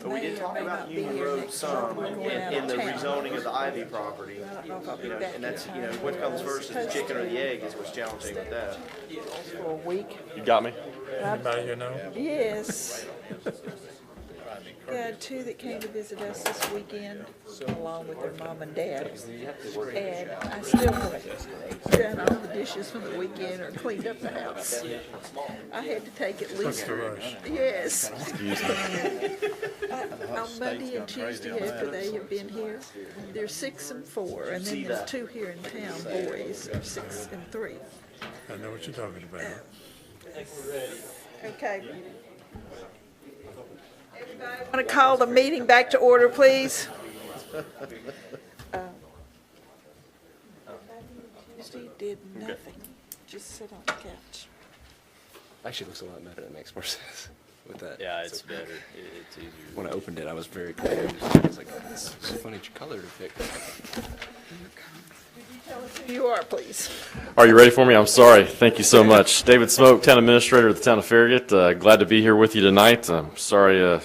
But we did talk about Union Road some in the rezoning of the Ivy property. You know, and that's, you know, what comes first is the chicken or the egg is what's challenging with that. For a week. You got me? Anybody here know? Yes. We had two that came to visit us this weekend, along with their mom and dad. And I still haven't done all the dishes from the weekend or cleaned up the house. I had to take at least. What's the rush? Yes. Excuse me. On Monday and Tuesday after they have been here, they're 6 and 4, and then there's two here in town, boys, are 6 and 3. I know what you're talking about. Okay. Everybody want to call the meeting back to order, please? Tuesday did nothing, just sit on the couch. Actually, it looks a lot better. It makes more sense with that. Yeah, it's better. It's easier. When I opened it, I was very confused. I was like, "This is a funny color to pick." Who you are, please? Are you ready for me? I'm sorry. Thank you so much. David Smoke, Town Administrator of the Town of Farragut. Glad to be here with you tonight. I'm sorry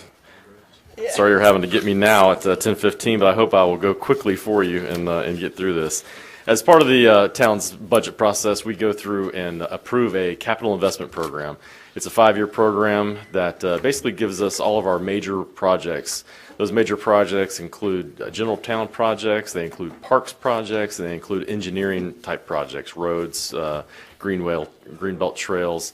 you're having to get me now at 10:15, but I hope I will go quickly for you and get through this. As part of the town's budget process, we go through and approve a capital investment program. It's a 5-year program that basically gives us all of our major projects. Those major projects include general town projects, they include parks projects, they include engineering type projects, roads, greenbelt trails.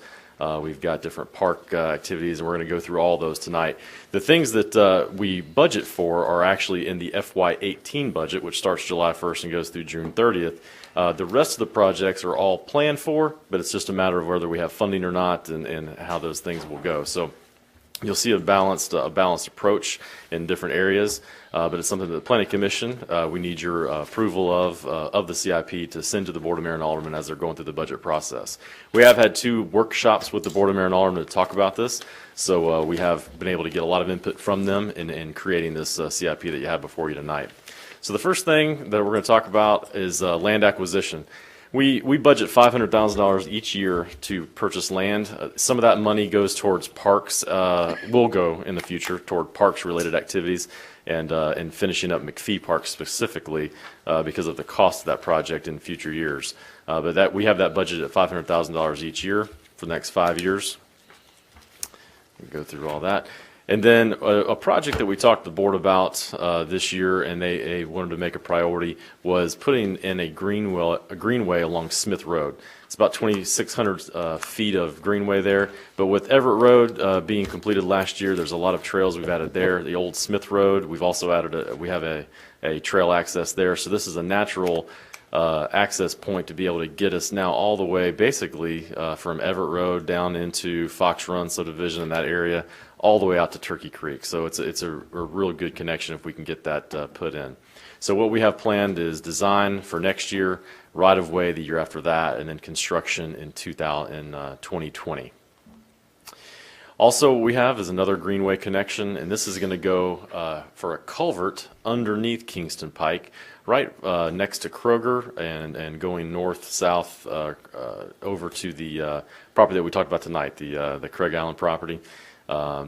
We've got different park activities, and we're going to go through all those tonight. The things that we budget for are actually in the FY18 budget, which starts July 1st and goes through June 30th. The rest of the projects are all planned for, but it's just a matter of whether we have funding or not and how those things will go. So you'll see a balanced approach in different areas, but it's something that the Planning Commission, we need your approval of the CIP to send to the Board of Mayor and Aldermen as they're going through the budget process. We have had 2 workshops with the Board of Mayor and Aldermen to talk about this, so we have been able to get a lot of input from them in creating this CIP that you have before you tonight. So the first thing that we're going to talk about is land acquisition. We budget $500,000 each year to purchase land. Some of that money goes towards parks, will go in the future toward parks-related activities and finishing up McFee Park specifically because of the cost of that project in future years. But we have that budget at $500,000 each year for the next 5 years. We'll go through all that. And then a project that we talked to the board about this year, and they wanted to make a priority, was putting in a greenway along Smith Road. It's about 2,600 feet of greenway there. But with Everett Road being completed last year, there's a lot of trails we've added there. The old Smith Road, we've also added we have a trail access there. So this is a natural access point to be able to get us now all the way basically from Everett Road down into Fox Run subdivision in that area, all the way out to Turkey Creek. So it's a real good connection if we can get that put in. So what we have planned is design for next year, right-of-way the year after that, and then construction in 2020. Also what we have is another greenway connection, and this is going to go for a culvert underneath Kingston Pike, right next to Kroger and going north-south over to the property that we talked about tonight, the Craig Island property.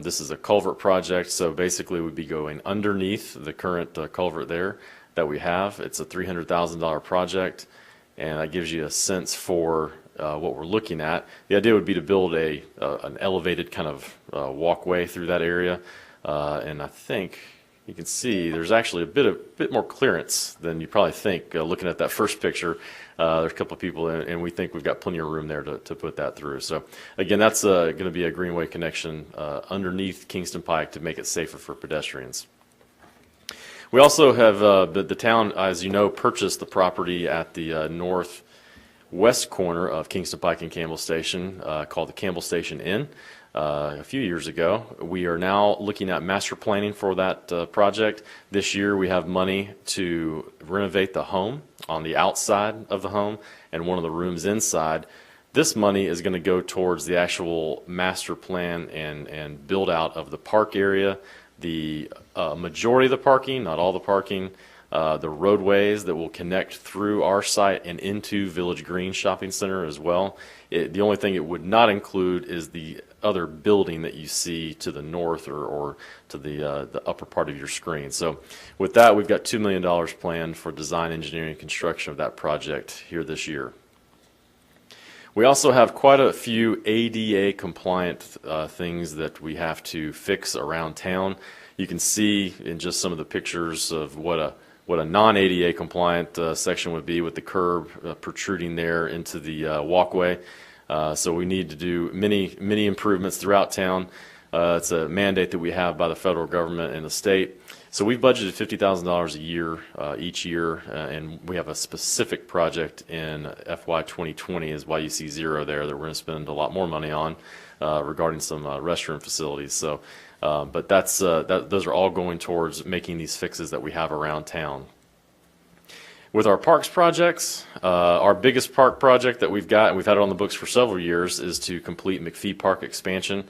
This is a culvert project, so basically we'd be going underneath the current culvert there that we have. It's a $300,000 project, and that gives you a sense for what we're looking at. The idea would be to build an elevated kind of walkway through that area, and I think you can see there's actually a bit more clearance than you probably think looking at that first picture. There's a couple of people, and we think we've got plenty of room there to put that through. So again, that's going to be a greenway connection underneath Kingston Pike to make it safer for pedestrians. We also have the town, as you know, purchased the property at the northwest corner of Kingston Pike and Campbell Station called the Campbell Station Inn. A few years ago. We are now looking at master planning for that project. This year we have money to renovate the home on the outside of the home and one of the rooms inside. This money is going to go towards the actual master plan and build out of the park area. The majority of the parking, not all the parking, the roadways that will connect through our site and into Village Green Shopping Center as well. The only thing it would not include is the other building that you see to the north or to the upper part of your screen. So with that, we've got $2 million planned for design, engineering, and construction of that project here this year. We also have quite a few ADA compliant things that we have to fix around town. You can see in just some of the pictures of what a non-ADA compliant section would be, with the curb protruding there into the walkway. So we need to do many improvements throughout town. It's a mandate that we have by the federal government and the state. So we've budgeted $50,000 a year each year, and we have a specific project in FY 2020 is why you see zero there that we're going to spend a lot more money on regarding some restroom facilities. So, but those are all going towards making these fixes that we have around town. With our parks projects, our biggest park project that we've got, and we've had it on the books for several years, is to complete McFee Park expansion.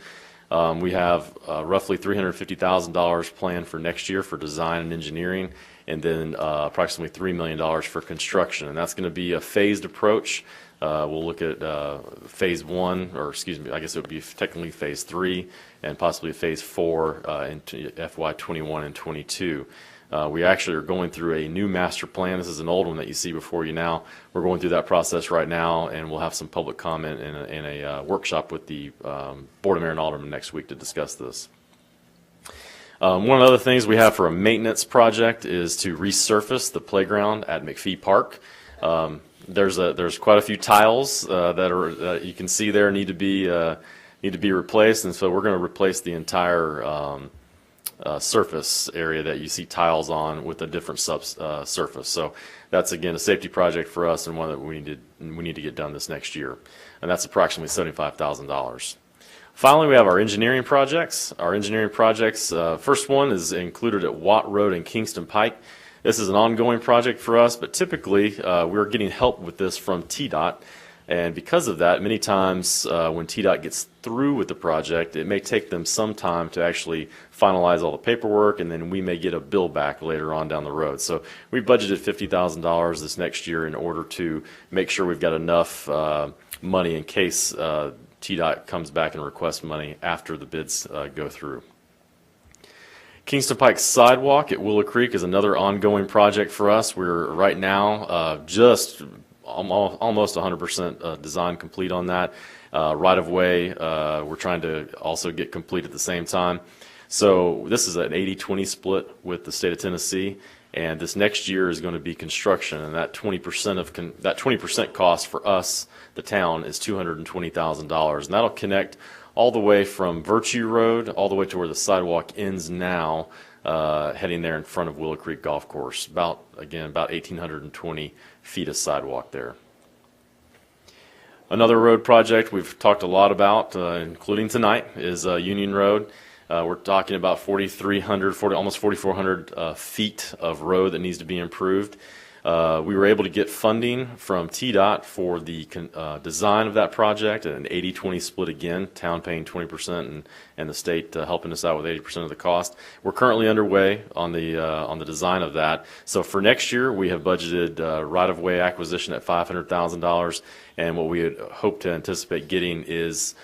We have roughly $350,000 planned for next year for design and engineering, and then approximately $3 million for construction. And that's going to be a phased approach. We'll look at phase 1, or excuse me, I guess it would be technically phase 3, and possibly phase 4 in FY 21 and 22. We actually are going through a new master plan. This is an old one that you see before you now. We're going through that process right now, and we'll have some public comment in a workshop with the Board of Mayor and Aldermen next week to discuss this. One of the other things we have for a maintenance project is to resurface the playground at McFee Park. There's quite a few tiles that you can see there need to be replaced, and so we're going to replace the entire surface area that you see tiles on with a different surface. So that's, again, a safety project for us, and one that we need to get done this next year, and that's approximately $75,000. Finally, we have our engineering projects. Our engineering projects, first one is included at Watt Road and Kingston Pike. This is an ongoing project for us, but typically we're getting help with this from TDOT. And because of that, many times when TDOT gets through with the project, it may take them some time to actually finalize all the paperwork, and then we may get a bill back later on down the road. So we budgeted $50,000 this next year in order to make sure we've got enough money in case TDOT comes back and requests money after the bids go through. Kingston Pike Sidewalk at Willow Creek is another ongoing project for us. We're right now just almost 100% design complete on that. Right of way, we're trying to also get complete at the same time. So this is an 80-20 split with the state of Tennessee, and this next year is going to be construction, and that 20% cost for us, the town, is $220,000, and that'll connect all the way from Virtue Road all the way to where the sidewalk ends now, heading there in front of Willow Creek Golf Course. About 1,820 feet of sidewalk there. Another road project we've talked a lot about, including tonight, is Union Road. We're talking about 4,300, almost 4,400 feet of road that needs to be improved. We were able to get funding from TDOT for the design of that project, an 80-20 split again, town paying 20% and the state helping us out with 80% of the cost. We're currently underway on the design of that. So for next year, we have budgeted right-of-way acquisition at $500,000, and what we would hope to anticipate getting is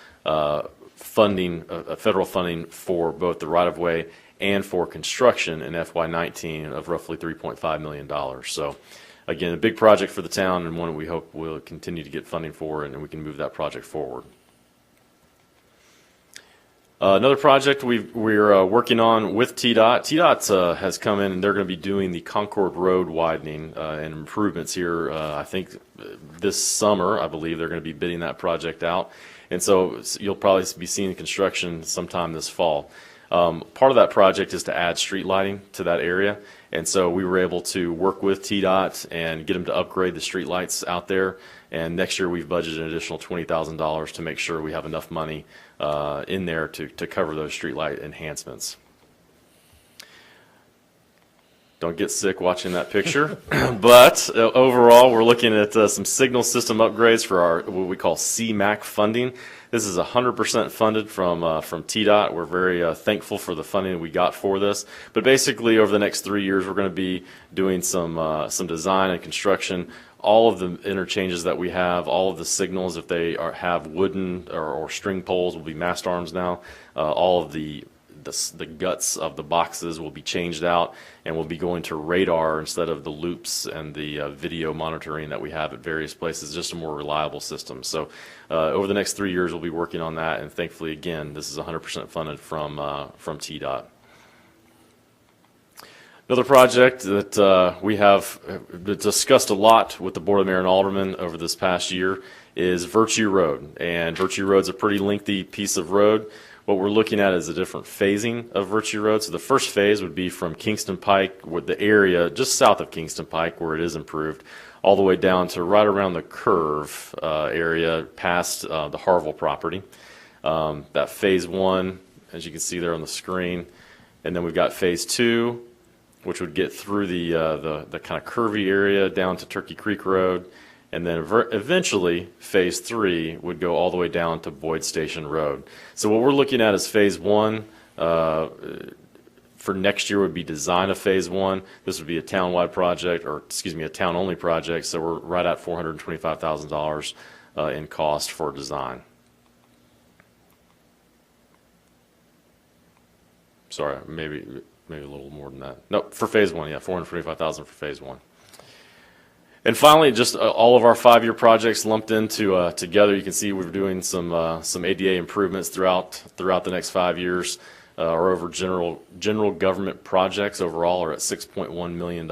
funding, federal funding for both the right-of-way and for construction in FY19 of roughly $3.5 million. So again, a big project for the town, and one that we hope we'll continue to get funding for, and we can move that project forward. Another project we're working on with TDOT. TDOT has come in, and they're going to be doing the Concord Road widening and improvements here. I think this summer, I believe, they're going to be bidding that project out. And so you'll probably be seeing construction sometime this fall. Part of that project is to add street lighting to that area, and so we were able to work with TDOT and get them to upgrade the street lights out there, and next year we've budgeted an additional $20,000 to make sure we have enough money in there to cover those street light enhancements. Don't get sick watching that picture. But overall, we're looking at some signal system upgrades for our what we call CMAC funding. This is 100% funded from TDOT. We're very thankful for the funding we got for this. But basically, over the next 3 years, we're going to be doing some design and construction. All of the interchanges that we have, all of the signals, if they have wooden or string poles, will be mast arms now. All of the guts of the boxes will be changed out, and we'll be going to radar instead of the loops and the video monitoring that we have at various places, just a more reliable system. So over the next 3 years, we'll be working on that, and thankfully, again, this is 100% funded from TDOT. Another project that we have discussed a lot with the Board of Mayor and Aldermen over this past year is Virtue Road. And Virtue Road's a pretty lengthy piece of road. What we're looking at is a different phasing of Virtue Road. So the first phase would be from Kingston Pike, with the area just south of Kingston Pike where it is improved, all the way down to right around the curve area past the Harville property. That phase 1, as you can see there on the screen. And then we've got phase 2, which would get through the kind of curvy area down to Turkey Creek Road. And then eventually, phase 3 would go all the way down to Boyd Station Road. So what we're looking at is phase 1. For next year would be design of phase 1. This would be a town-wide project, or excuse me, a town-only project. So we're right at $425,000 in cost for design. Sorry, maybe a little more than that. Nope, for phase 1, yeah, $425,000 for phase 1. And finally, just all of our 5-year projects lumped into together. You can see we're doing some ADA improvements throughout the next 5 years. Our over general government projects overall are at $6.1 million.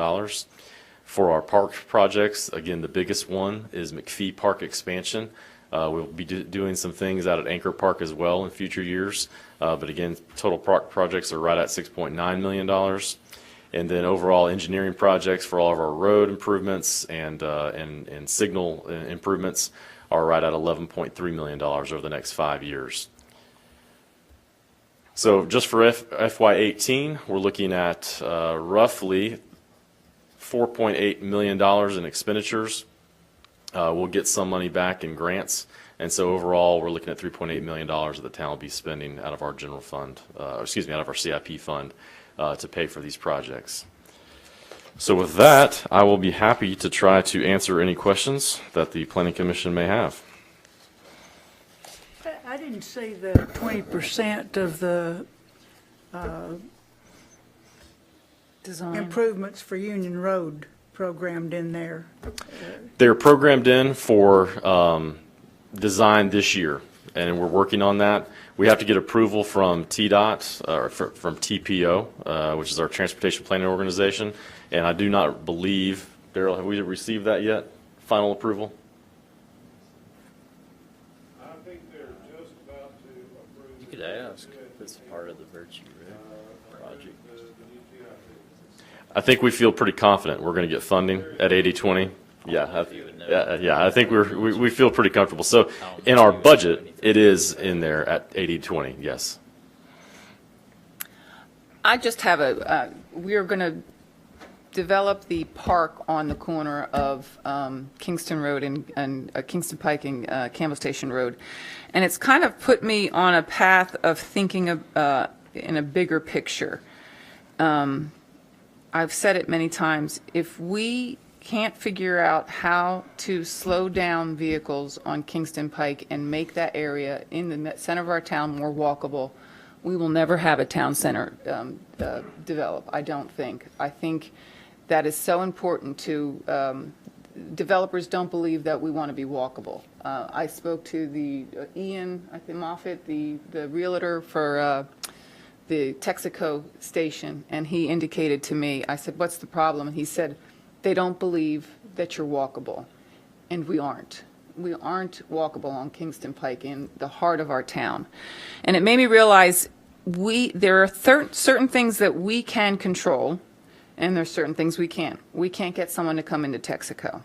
For our park projects, again, the biggest one is McFee Park expansion. We'll be doing some things out at Anchor Park as well in future years. But again, total park projects are right at $6.9 million. And then overall engineering projects for all of our road improvements and signal improvements are right at $11.3 million over the next 5 years. So just for FY18, we're looking at roughly $4.8 million in expenditures. We'll get some money back in grants. And so overall, we're looking at $3.8 million that the town will be spending out of our general fund, out of our CIP fund, to pay for these projects. So with that, I will be happy to try to answer any questions that the Planning Commission may have. I didn't see the 20% of the Design. improvements for Union Road programmed in there. They're programmed in for design this year, and we're working on that. We have to get approval from TDOT, or from TPO, which is our Transportation Planning Organization, and I do not believe, Daryl, have we received that yet? Final approval? I think they're just about to approve. You could ask if it's part of the Virtue Road project. I think we feel pretty confident we're going to get funding at 80/20. Yeah, I think we feel pretty comfortable. So in our budget, it is in there at 80/20. Yes. I just have we're going to develop the park on the corner of Kingston Road and Kingston Pike and Campbell Station Road, and it's kind of put me on a path of thinking of in a bigger picture. I've said it many times. If we can't figure out how to slow down vehicles on Kingston Pike and make that area in the center of our town more walkable, we will never have a town center develop, I don't think. I think that is so important to developers don't believe that we want to be walkable. I spoke to the Ian, I think Moffitt, the realtor for the Texaco station, and he indicated to me, I said, what's the problem? And he said, they don't believe that you're walkable, and we aren't. We aren't walkable on Kingston Pike in the heart of our town. And it made me realize there are certain things that we can control, and there's certain things we can't. We can't get someone to come into Texaco.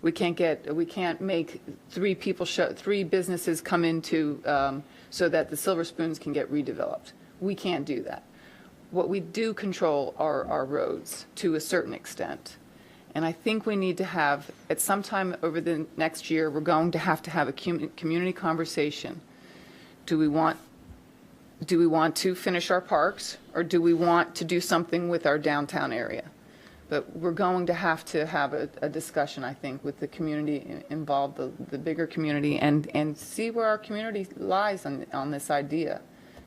We can't make three businesses come into so that the Silver Spoons can get redeveloped. We can't do that. what we do control are our roads to a certain extent. And I think we need to have, at some time over the next year, we're going to have a community conversation. Do we want to finish our parks, or do we want to do something with our downtown area? But we're going to have a discussion, I think, with the community involved, the bigger community, and see where our community lies on this idea.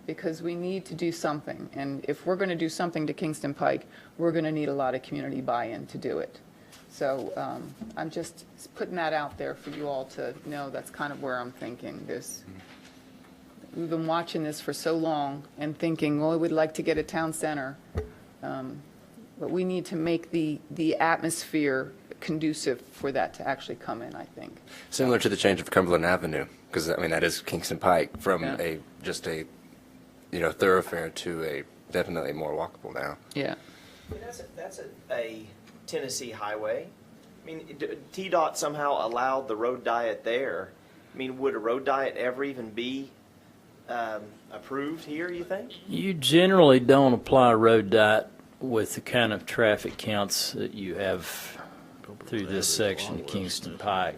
Because we need to do something. And if we're going to do something to Kingston Pike, we're going to need a lot of community buy-in to do it. So I'm just putting that out there for you all to know that's kind of where I'm thinking. We've been watching this for so long and thinking, well, we'd like to get a town center. But we need to make the atmosphere conducive for that to actually come in, I think. Similar to the change of Cumberland Avenue, because I mean that is Kingston Pike from Yeah. just a thoroughfare to a definitely more walkable now. Yeah. That's a Tennessee highway. I mean, TDOT somehow allowed the road diet there. I mean, would a road diet ever even be approved here, you think? You generally don't apply a road diet with the kind of traffic counts that you have through this section of Kingston Pike.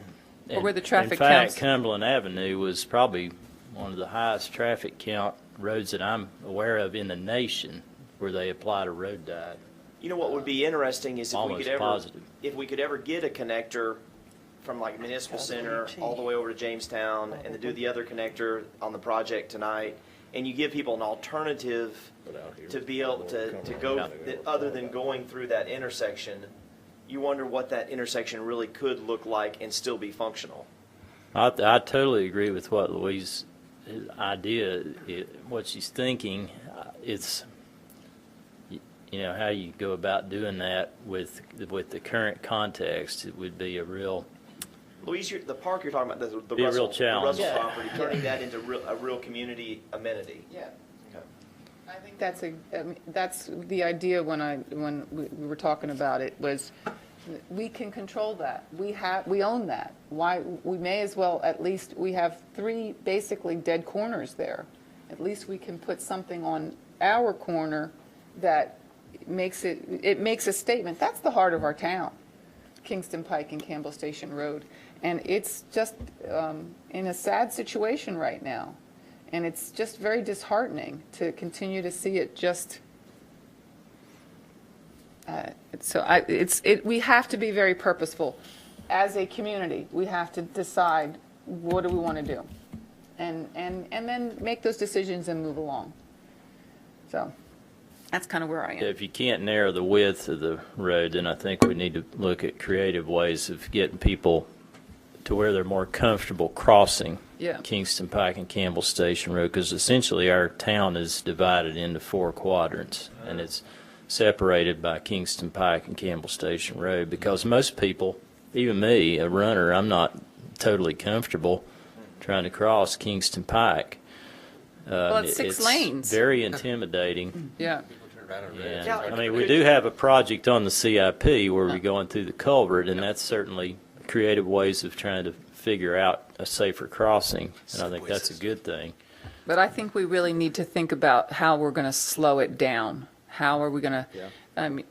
Or where the traffic In fact, counts- Cumberland Avenue was probably one of the highest traffic count roads that I'm aware of in the nation where they applied a road diet. You know what would be interesting is Almost positive. if we could ever get a connector from like Municipal Center all the way over to Jamestown and to do the other connector on the project tonight, and you give people an alternative to be able to go other than going through that intersection, you wonder what that intersection really could look like and still be functional. I totally agree with what Louise's idea, what she's thinking. It's, how you go about doing that with the current context. It would be a real Louise, the park you're talking about, the Be a real Russell, the challenge. Russell property, turning that into a real community amenity. Yeah. Okay. I think that's the idea when we were talking about it, was we can control that. We own that. Why, we may as well, at least, we have 3 basically dead corners there. At least we can put something on our corner that makes a statement. That's the heart of our town, Kingston Pike and Campbell Station Road. And it's just in a sad situation right now. And it's just very disheartening to continue to see it just. We have to be very purposeful. As a community, we have to decide what do we want to do. And then make those decisions and move along. So that's kind of where I am. If you can't narrow the width of the road, then I think we need to look at creative ways of getting people to where they're more comfortable crossing Kingston Pike and Campbell Station Road, because essentially our town is divided into 4 quadrants, and it's separated by Kingston Pike and Campbell Station Road, because most people, even me, a runner, I'm not totally comfortable trying to cross Kingston Pike. Well, it's 6 lanes. Very intimidating. Yeah. And, I mean, we do have a project on the CIP where we're going through the Culvert, and that's certainly creative ways of trying to figure out a safer crossing, and I think that's a good thing. But I think we really need to think about how we're going to slow it down. How are we going to, I mean,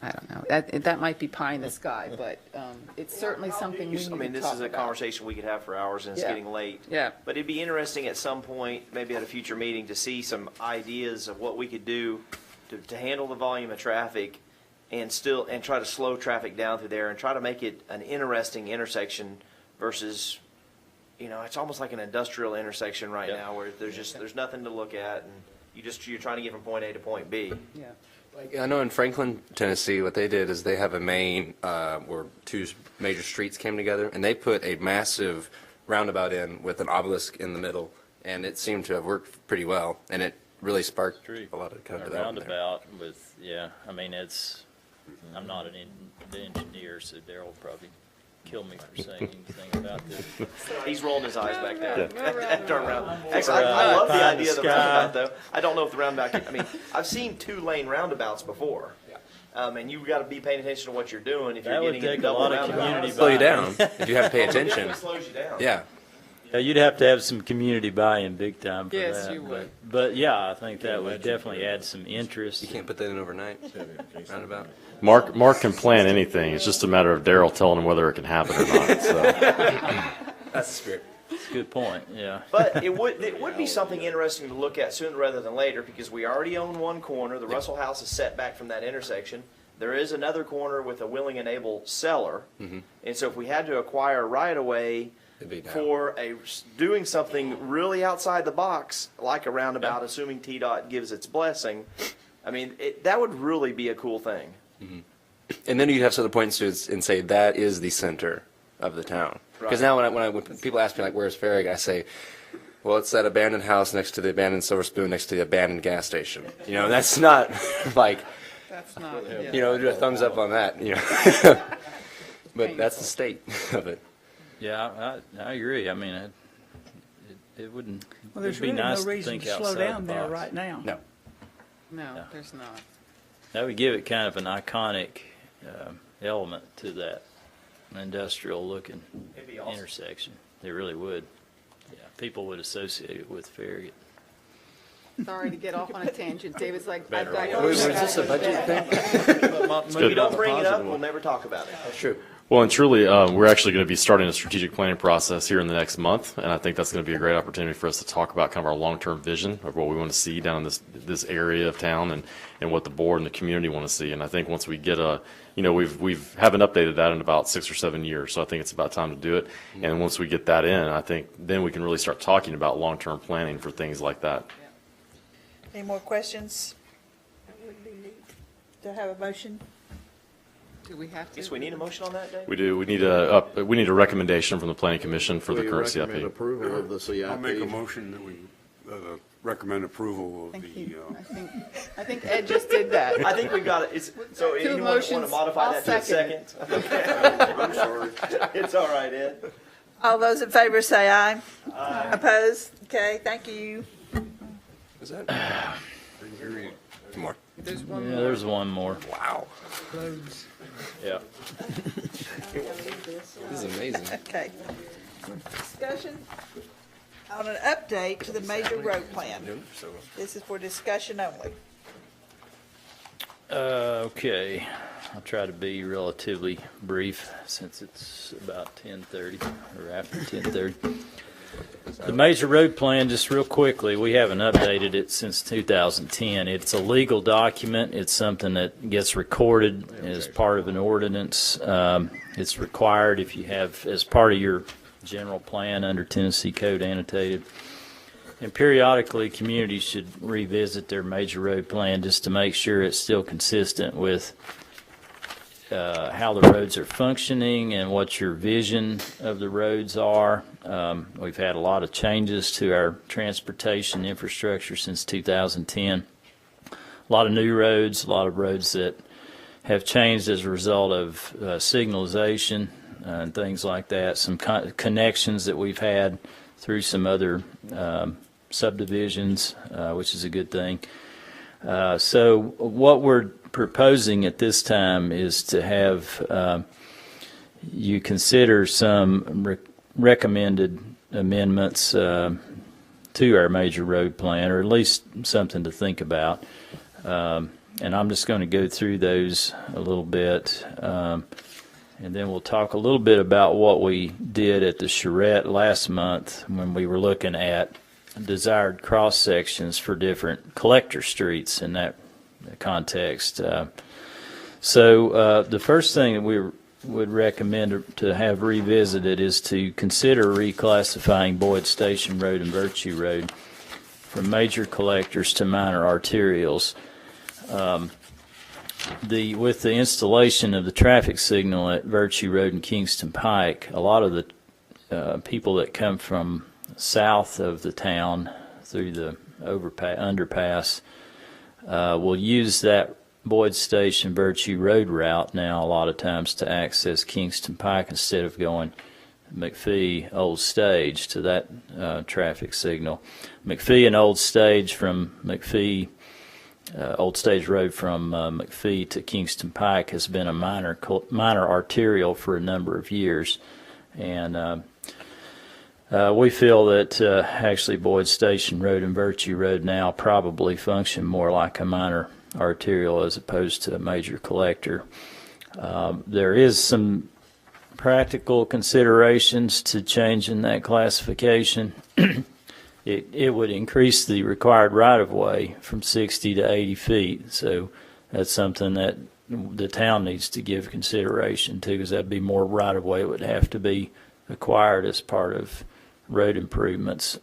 I don't know. That might be pie in the sky, but it's certainly something we need to talk about. I mean, this is a conversation we could have for hours, and it's getting late. Yeah. But it'd be interesting at some point, maybe at a future meeting, to see some ideas of what we could do to handle the volume of traffic and try to slow traffic down through there and try to make it an interesting intersection versus, it's almost like an industrial intersection right now where there's nothing to look at, and you're trying to get from point A to point B. Yeah. I know in Franklin, Tennessee, what they did is they have a main where 2 major streets came together, and they put a massive roundabout in with an obelisk in the middle, and it seemed to have worked pretty well, and it really sparked a lot of kind of A roundabout with, I mean, I'm not an engineer, so Daryl will probably kill me for saying anything about this. He's rolling his eyes back down. Turn around. Actually, I love the idea of the roundabout, though. I don't know if the roundabout I've seen 2-lane roundabouts before. And you've got to be paying attention to what you're doing if you're getting in a double roundabout. Slow you down if you have to pay attention. It slows you down. Yeah. Yeah, you'd have to have some community buy-in big time for that. Yes, you would. But yeah, I think that would definitely add some interest. You can't put that in overnight. Roundabout. Mark can plan anything. It's just a matter of Daryl telling him whether it can happen or not. So. That's the spirit. That's a good point, yeah. But it would be something interesting to look at sooner rather than later, because we already own one corner. The Russell House is set back from that intersection. There is another corner with a willing and able seller. And so if we had to acquire right away It'd be now. for doing something really outside the box, like a roundabout, assuming TDOT gives its blessing, I mean, that would really be a cool thing. And then you'd have other points to it and say that is the center of the town. Because now when people ask me like, where's Farragut, I say, well, it's that abandoned house next to the abandoned Silver Spoon next to the abandoned gas station. You know, that's not like, That's not, you know, do a thumbs up on that. You know, but that's the state of it. Yeah, I agree. I mean, it wouldn't, Well, there's it'd be really nice no to reason think to slow outside down the there box. right now. No. no, there's not. That would give it kind of an iconic element to that industrial-looking It'd be awesome. intersection. They really would. Yeah, people would associate it with Farragut. Sorry to get off on a tangent. David's like, Better I way. Was this a budget thing? If you don't bring it up, we'll never talk about it. That's true. Well, and truly, we're actually going to be starting a strategic planning process here in the next month, and I think that's going to be a great opportunity for us to talk about kind of our long-term vision of what we want to see down in this area of town, and what the board and the community want to see. And I think once we get we haven't updated that in about 6 or 7 years, so I think it's about time to do it. And once we get that in, I think then we can really start talking about long-term planning for things like that. Any more questions? Do I have a motion? Do we have to? Guess we need a motion on that, Dave? We do. We need a recommendation from the Planning Commission for the We current recommend CIP. approval of the CIP. I'll make a motion that we recommend approval of Thank the, you. I think Ed just did that. I think we've got it. So Two anyone want to motions, modify I'll that to a second second? I'm sorry. It's all right, Ed. All those in favor say aye. Aye. Opposed? Okay, thank you. Is that? More. There's one Yeah, more. there's one more. Wow. Yeah. This is amazing. Okay. Discussion on an update to the major road plan. So This is for discussion only. Okay, I'll try to be relatively brief since it's about 10:30 or after 10:30. The major road plan, just real quickly, we haven't updated it since 2010. It's a legal document. It's something that gets recorded as part of an ordinance. It's required if you have, as part of your general plan under Tennessee Code annotated. And periodically, communities should revisit their major road plan just to make sure it's still consistent with how the roads are functioning and what your vision of the roads are. We've had a lot of changes to our transportation infrastructure since 2010. A lot of new roads, a lot of roads that have changed as a result of signalization and things like that. Some connections that we've had through some other subdivisions, which is a good thing. So what we're proposing at this time is to have you consider some recommended amendments to our major road plan, or at least something to think about. And I'm just going to go through those a little bit, and then we'll talk a little bit about what we did at the charrette last month when we were looking at desired cross sections for different collector streets in that context. So the first thing that we would recommend to have revisited is to consider reclassifying Boyd Station Road and Virtue Road from major collectors to minor arterials. With the installation of the traffic signal at Virtue Road and Kingston Pike, a lot of the people that come from south of the town through the underpass will use that Boyd Station Virtue Road route now a lot of times to access Kingston Pike instead of going McFee Old Stage to that traffic signal. McFee and Old Stage from McFee Old Stage Road from McFee to Kingston Pike has been a minor arterial for a number of years, and We feel that actually Boyd Station Road and Virtue Road now probably function more like a minor arterial as opposed to a major collector. There is some practical considerations to changing that classification. It would increase the required right-of-way from 60 to 80 feet, so that's something that the town needs to give consideration to, because that'd be more right-of-way would have to be acquired as part of road improvements.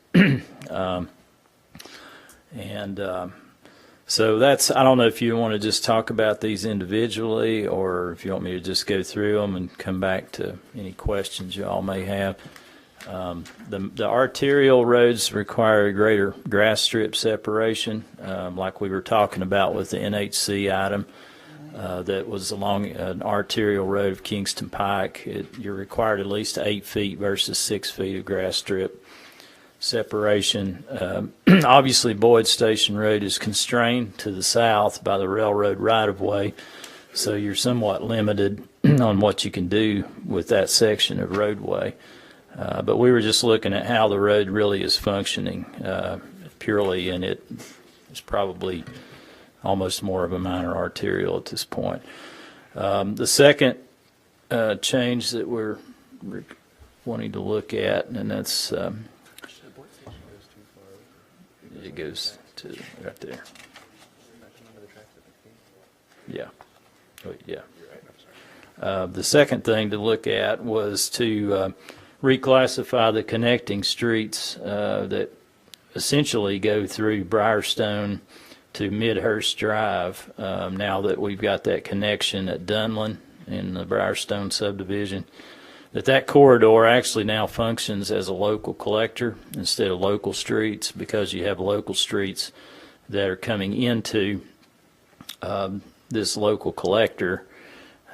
So that's, I don't know if you want to just talk about these individually, or if you want me to just go through them and come back to any questions you all may have. The arterial roads require a greater grass strip separation, like we were talking about with the NHC item that was along an arterial road of Kingston Pike. You're required at least 8 feet versus 6 feet of grass strip separation. Obviously, Boyd Station Road is constrained to the south by the railroad right-of-way, so you're somewhat limited on what you can do with that section of roadway. But we were just looking at how the road really is functioning purely, and it is probably almost more of a minor arterial at this point. The second change that we're wanting to look at, and that's it goes to right there. Yeah. Oh, yeah. The second thing to look at was to reclassify the connecting streets that essentially go through Briarstone to Midhurst Drive, now that we've got that connection at Dunlin in the Briarstone subdivision, that corridor actually now functions as a local collector instead of local streets, because you have local streets that are coming into this local collector,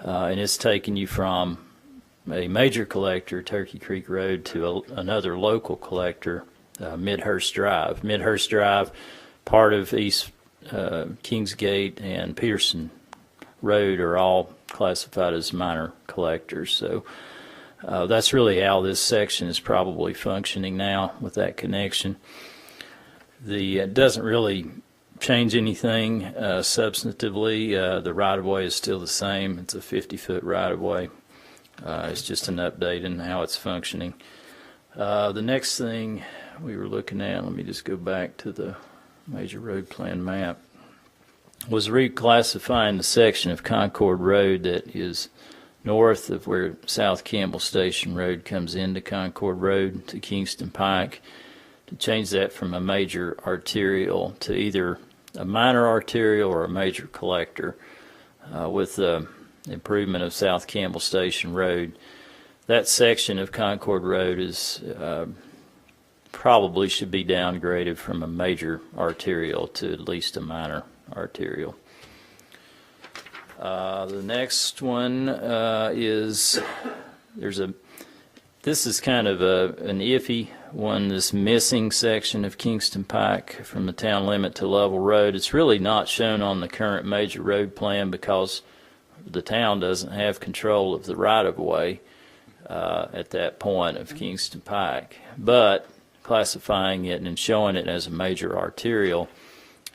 and it's taking you from a major collector, Turkey Creek Road, to another local collector, Midhurst Drive. Midhurst Drive, part of East Kingsgate and Peterson Road, are all classified as minor collectors. So that's really how this section is probably functioning now with that connection. It doesn't really change anything substantively. The right-of-way is still the same. It's a 50-foot right-of-way. It's just an update in how it's functioning. The next thing we were looking at, let me just go back to the major road plan map, was reclassifying the section of Concord Road that is north of where South Campbell Station Road comes into Concord Road to Kingston Pike, to change that from a major arterial to either a minor arterial or a major collector. With the improvement of South Campbell Station Road, that section of Concord Road is probably should be downgraded from a major arterial to at least a minor arterial. The next one is this is kind of an iffy one, this missing section of Kingston Pike from the town limit to level road. It's really not shown on the current major road plan because the town doesn't have control of the right-of-way at that point of Kingston Pike. But classifying it and showing it as a major arterial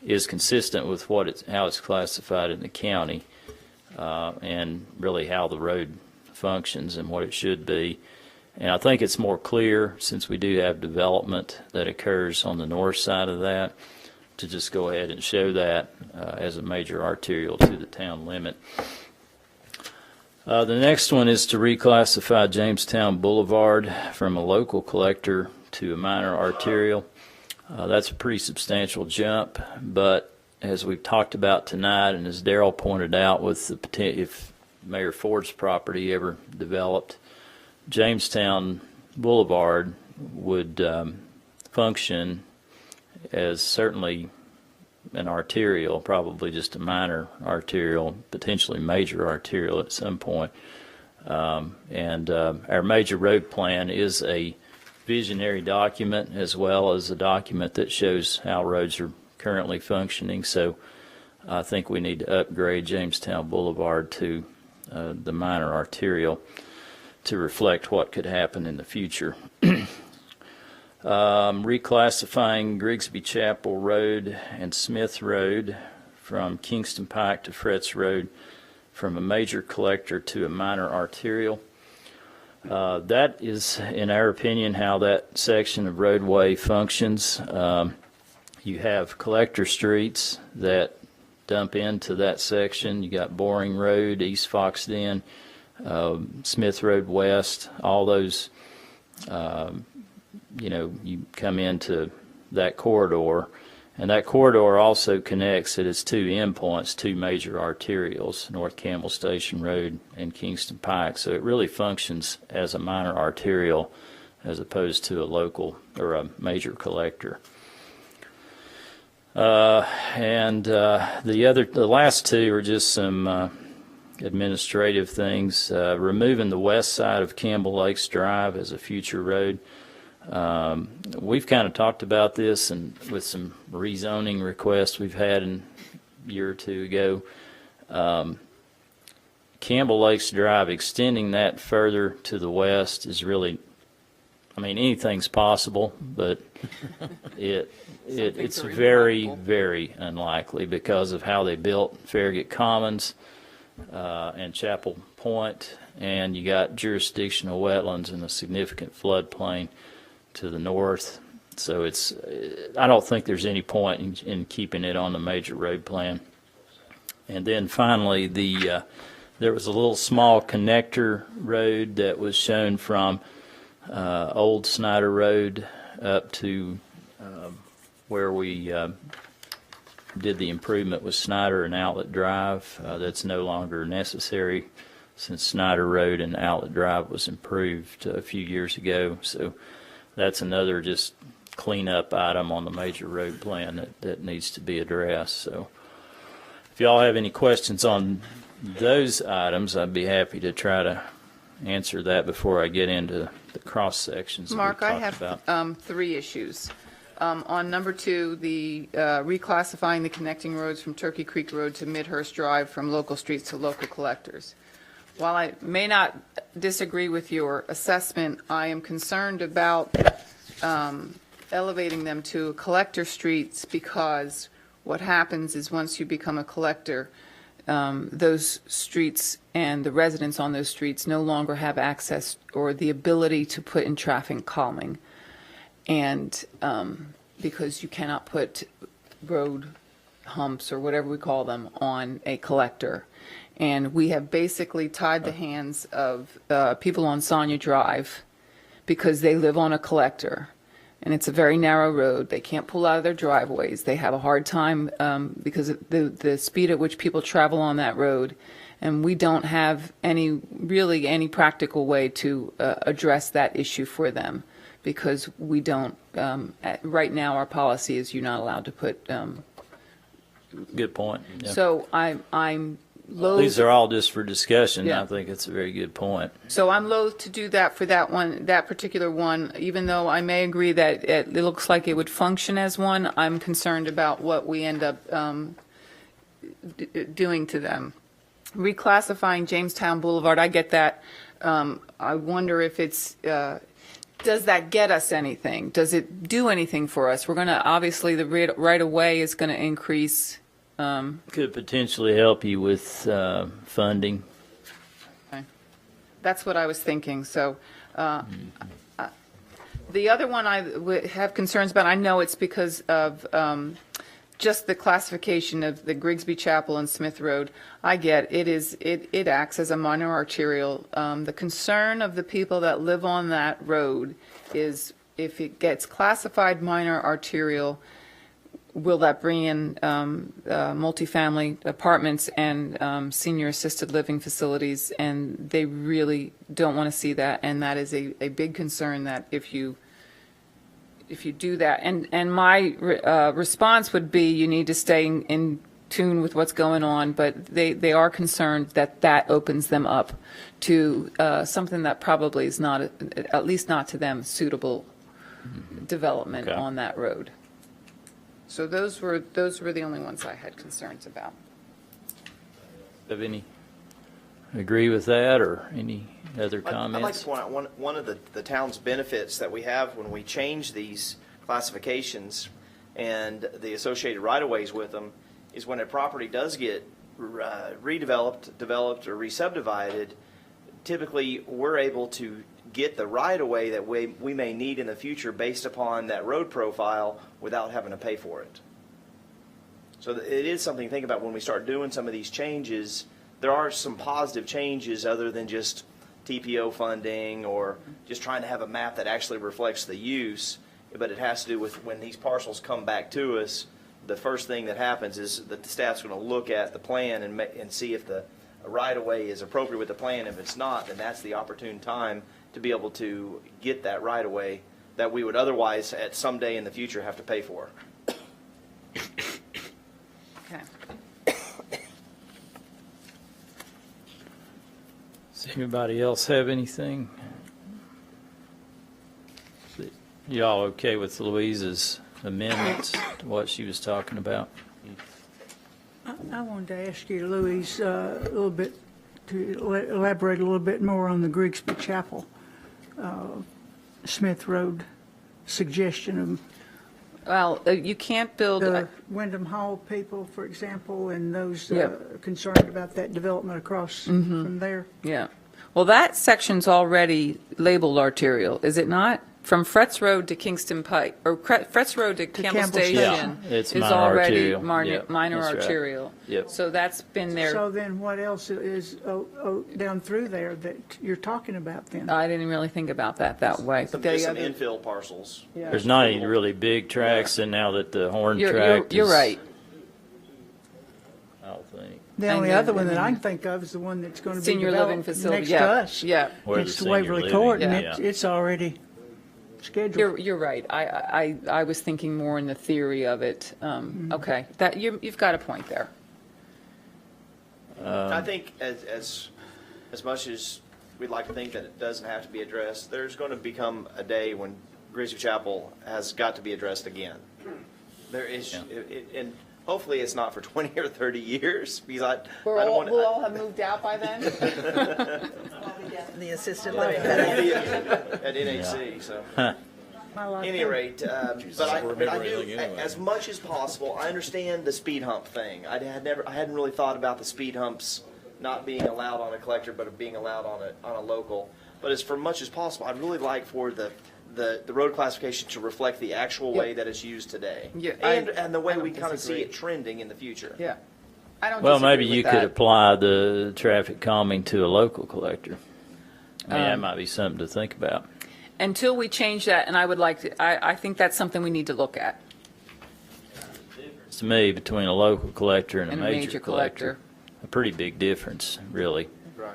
is consistent with how it's classified in the county, and really how the road functions and what it should be. And I think it's more clear, since we do have development that occurs on the north side of that, to just go ahead and show that as a major arterial to the town limit. The next one is to reclassify Jamestown Boulevard from a local collector to a minor arterial. That's a pretty substantial jump, but as we've talked about tonight, and as Darrell pointed out, with if Mayor Ford's property ever developed, Jamestown Boulevard would function as certainly an arterial, probably just a minor arterial, potentially major arterial at some point. And our major road plan is a visionary document as well as a document that shows how roads are currently functioning. So I think we need to upgrade Jamestown Boulevard to the minor arterial to reflect what could happen in the future. Reclassifying Grigsby Chapel Road and Smith Road from Kingston Pike to Fretz Road from a major collector to a minor arterial. That is, in our opinion, how that section of roadway functions. You have collector streets that dump into that section. You got Boring Road, East Foxden, Smith Road West, all those, you come into that corridor. And that corridor also connects at its two endpoints, two major arterials, North Campbell Station Road and Kingston Pike. So it really functions as a minor arterial as opposed to a local or a major collector. The last two are just some administrative things. Removing the west side of Campbell Lakes Drive as a future road. We've kind of talked about this and with some rezoning requests we've had a year or two ago. Campbell Lakes Drive, extending that further to the west is really, anything's possible, but it's very, very unlikely because of how they built Farragut Commons and Chapel Point, and you got jurisdictional wetlands and a significant floodplain to the north. So I don't think there's any point in keeping it on the major road plan. And then finally, there was a little small connector road that was shown from Old Snyder Road up to where we did the improvement with Snyder and Outlet Drive. That's no longer necessary since Snyder Road and Outlet Drive was improved a few years ago. So that's another just cleanup item on the major road plan that needs to be addressed. So if y'all have any questions on those items, I'd be happy to try to answer that before I get into the cross sections. Mark, I have about. 3 issues. On number 2, the reclassifying the connecting roads from Turkey Creek Road to Midhurst Drive from local streets to local collectors. While I may not disagree with your assessment, I am concerned about elevating them to collector streets because what happens is once you become a collector, those streets and the residents on those streets no longer have access or the ability to put in traffic calming. And because you cannot put road humps or whatever we call them on a collector. And we have basically tied the hands of people on Sonia Drive because they live on a collector. And it's a very narrow road. They can't pull out of their driveways. They have a hard time because of the speed at which people travel on that road. And we don't have any practical way to address that issue for them because we don't, right now our policy is you're not allowed to put. Good point. Yeah. So I'm loath. These are all just for discussion. Yeah. I think it's a very good point. So I'm loath to do that for that particular one, even though I may agree that it looks like it would function as one. I'm concerned about what we end up doing to them. Reclassifying Jamestown Boulevard, I get that. I wonder if it's, does that get us anything? Does it do anything for us? We're going to, obviously, the right of way is going to increase. Could potentially help you with funding. Okay. That's what I was thinking. So the other one I have concerns about, I know it's because of just the classification of the Grigsby Chapel and Smith Road. I get it acts as a minor arterial. The concern of the people that live on that road is if it gets classified minor arterial, will that bring in multifamily apartments and senior assisted living facilities? And they really don't want to see that. And that is a big concern that if you do that, and my response would be you need to stay in tune with what's going on, but they are concerned that opens them up to something that probably is not, at least not to them, suitable development on that road. So those were the only ones I had concerns about. Have any agree with that, or any other I'd like comments? to point out one of the town's benefits that we have when we change these classifications and the associated right-of-ways with them is when a property does get redeveloped, developed, or re-subdivided, typically we're able to get the right-of-way that we may need in the future based upon that road profile without having to pay for it. So it is something to think about when we start doing some of these changes. There are some positive changes other than just TPO funding or just trying to have a map that actually reflects the use, but it has to do with when these parcels come back to us, the first thing that happens is that the staff's going to look at the plan and see if the right-of-way is appropriate with the plan. If it's not, then that's the opportune time to be able to get that right-of-way that we would otherwise at some day in the future have to pay for. Okay. Does anybody else have anything? Y'all okay with Louise's amendments to what she was talking about? I wanted to ask you, Louise, a little bit, to elaborate a little bit more on the Grigsby Chapel, Smith Road suggestion of Well, you can't build, the Wyndham Hall people, for example, and those Yeah. concerned about that development across from there. yeah. Well, that section's already labeled arterial, is it not? From Fretz Road to Kingston Pike, or Fretz Road to Campbell Campbell Station Station. Yeah, it's is minor already arterial. Yep, minor that's right. arterial. Yep. So that's been there. So then what else is down through there that you're talking about then? I didn't really think about that way. Some The some other- infill parcels. There's not any really big tracks, and now that the horn You're track you're is- right. I don't think. The And only then- other one that I can think of is the one that's going to be Senior living developed facility, next yeah, to us. yeah. Where the It's senior Waverly living- Court, and yeah. it's already scheduled. You're right. I was thinking more in the theory of it. Okay, that you've got a point there. I think as much as we'd like to think that it doesn't have to be addressed, there's going to become a day when Grigsby Chapel has got to be addressed again. There is, and hopefully it's not for 20 or 30 years, because I don't want We'll all have moved out by then. The assistant I living. won't be at NHC, so. I like Any that. rate, but I do, as much as possible, I understand the speed hump thing. I hadn't really thought about the speed humps not being allowed on a collector, but being allowed on a local. But as for much as possible, I'd really like for the road classification to reflect the actual way that it's used today. Yeah, and the way I don't we kind of see disagree. it trending in the future. Yeah. I don't Well, disagree maybe with you that. could apply the traffic calming to a local collector. I mean, that might be something to think about. Until we change that, and I would like to, I think that's something we need to look at. To me, between a local collector and a And a major major collector, collector. a pretty big difference, really. Right.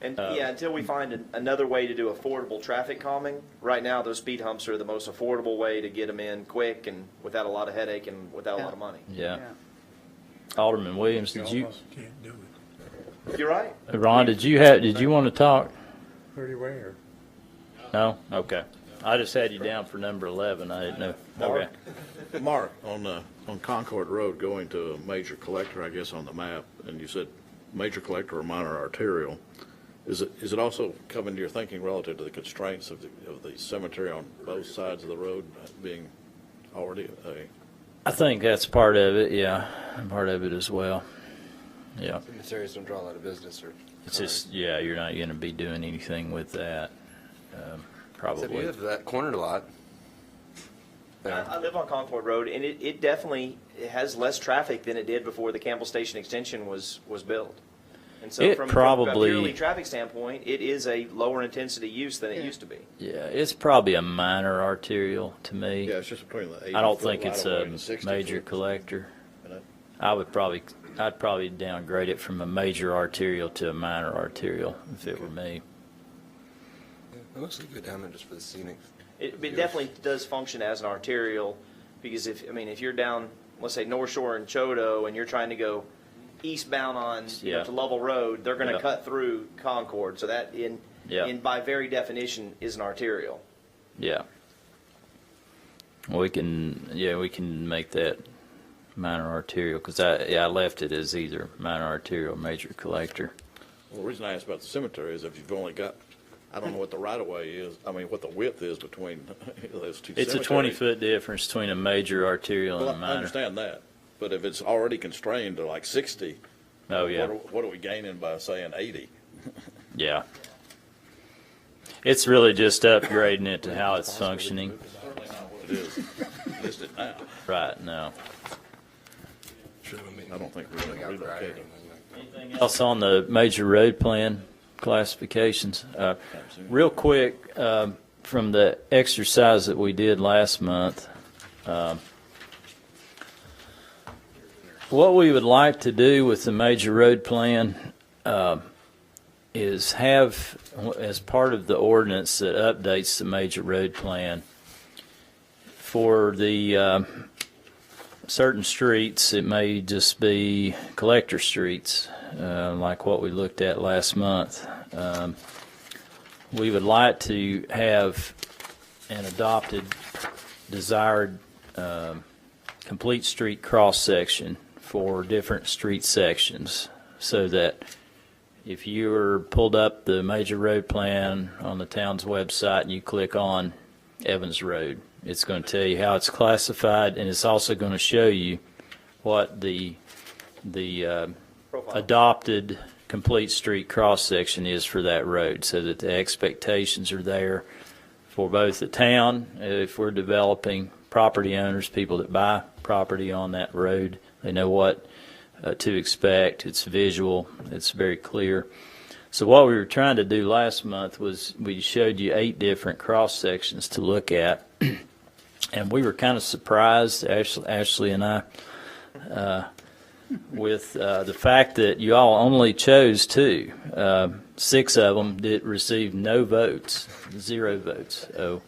And yeah, until we find another way to do affordable traffic calming, right now those speed humps are the most affordable way to get them in quick and without a lot of headache and without a lot of money. Yeah. Alderman Williams, did you, Can't do it. You're right. Ron, did you want to talk? Pretty rare. No? Okay. I just had you down for number 11. I didn't know. Okay. Mark, on Concord Road, going to a major collector, I guess, on the map, and you said major collector or minor arterial. Is it also coming to your thinking relative to the constraints of the cemetery on both sides of the road being already I think that's part of it, yeah. Part of it as well. Yeah. Cemeteries don't draw a lot of business or. It's just, yeah, you're not going to be doing anything with that, Except you probably. have that cornered lot. there. I live on Concord Road, and it definitely has less traffic than it did before the Campbell Station extension was built. And so It from a probably- purely traffic standpoint, it is a lower intensity use than it used to be. Yeah, it's probably a minor arterial to me. Yeah, it's just between the 80-foot I don't think it's right-of-way a and the 60-foot. major collector. And that- I'd probably downgrade it from a major arterial to a minor arterial if it were me. I mostly go down there just for the scenic. It definitely does function as an arterial, because if you're down, let's say North Shore and Chodo, and you're trying to go eastbound on Yeah. to Lovell Road, they're going to Yeah. cut through Concord. So that Yeah. in by very definition is an arterial. Yeah. We can make that minor arterial, because I left it as either minor arterial or major collector. Well, the reason I asked about the cemetery is if you've only got, I don't know what the right-of-way is, I mean, what the width is between those two It's cemeteries. a 20-foot difference between a major arterial Well, and a I minor. understand that, but if it's already constrained to like 60, Oh, yeah. what are we gaining by saying 80? Yeah. It's really just upgrading it to how it's functioning. Certainly not what it is listed now. Right, no. I don't think we're going to relocate it. Anything else on the major road plan classifications? Real quick, from the exercise that we did last month, what we would like to do with the major road plan is have, as part of the ordinance that updates the major road plan, for the certain streets, it may just be collector streets, like what we looked at last month. We would like to have an adopted, desired complete street cross-section for different street sections, so that if you were pulled up the major road plan on the town's website and you click on Evans Road, it's going to tell you how it's classified, and it's also going to show you what the adopted complete street cross-section is for that road, so that the expectations are there for both the town, if we're developing, property owners, people that buy property on that road, they know what to expect. It's visual. It's very clear. So what we were trying to do last month was we showed you 8 different cross sections to look at, and we were kind of surprised, Ashley and I, with the fact that you all only chose 2. 6 of them did receive no votes, 0 votes. So,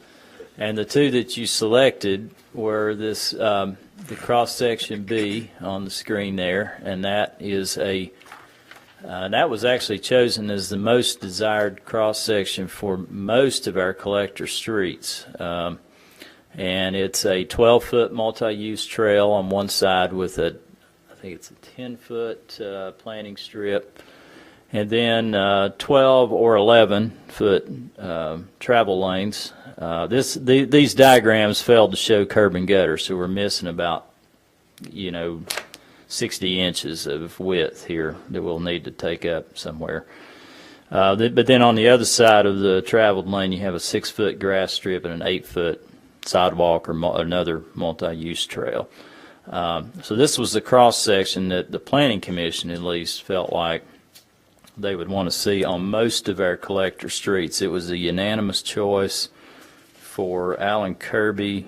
and the 2 that you selected were this the cross section B on the screen there, and that is that was actually chosen as the most desired cross section for most of our collector streets. And it's a 12-foot multi-use trail on one side with I think it's a 10-foot planting strip, and then 12 or 11-foot travel lanes. These diagrams failed to show curb and gutter, so we're missing about 60 inches of width here that we'll need to take up somewhere. But then on the other side of the traveled lane, you have a 6-foot grass strip and an 8-foot sidewalk or another multi-use trail. So this was the cross section that the Planning Commission at least felt like they would want to see on most of our collector streets. It was a unanimous choice for Allen Kirby,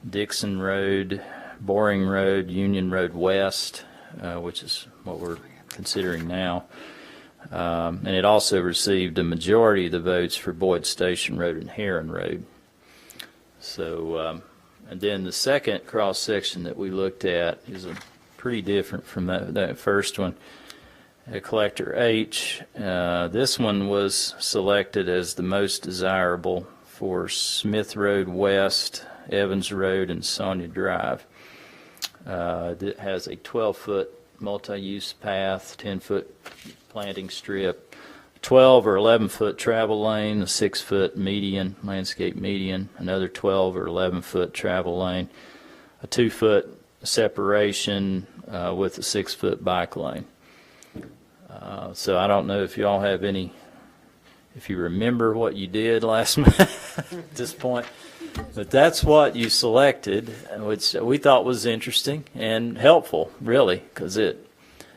Dixon Road, Boring Road, Union Road West, which is what we're considering now. And it also received a majority of the votes for Boyd Station Road and Heron Road. So, and then the second cross section that we looked at is pretty different from that first one. Collector H, this one was selected as the most desirable for Smith Road West, Evans Road, and Sonia Drive. It has a 12-foot multi-use path, 10-foot planting strip, 12 or 11-foot travel lane, a 6-foot median, landscape median, another 12 or 11-foot travel lane, a 2-foot separation with a 6-foot bike lane. So I don't know if you all have if you remember what you did last month at this point, but that's what you selected, which we thought was interesting and helpful, really, because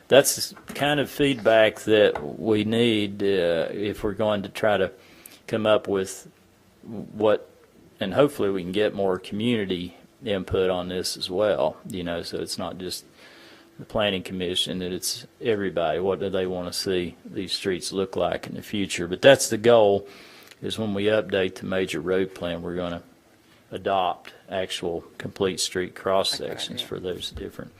that's the kind of feedback that we need if we're going to try to come up with and hopefully we can get more community input on this as well, so it's not just the Planning Commission, that it's everybody. What do they want to see these streets look like in the future? But that's the goal, is when we update the major road plan, we're going to adopt actual complete street cross sections for those different.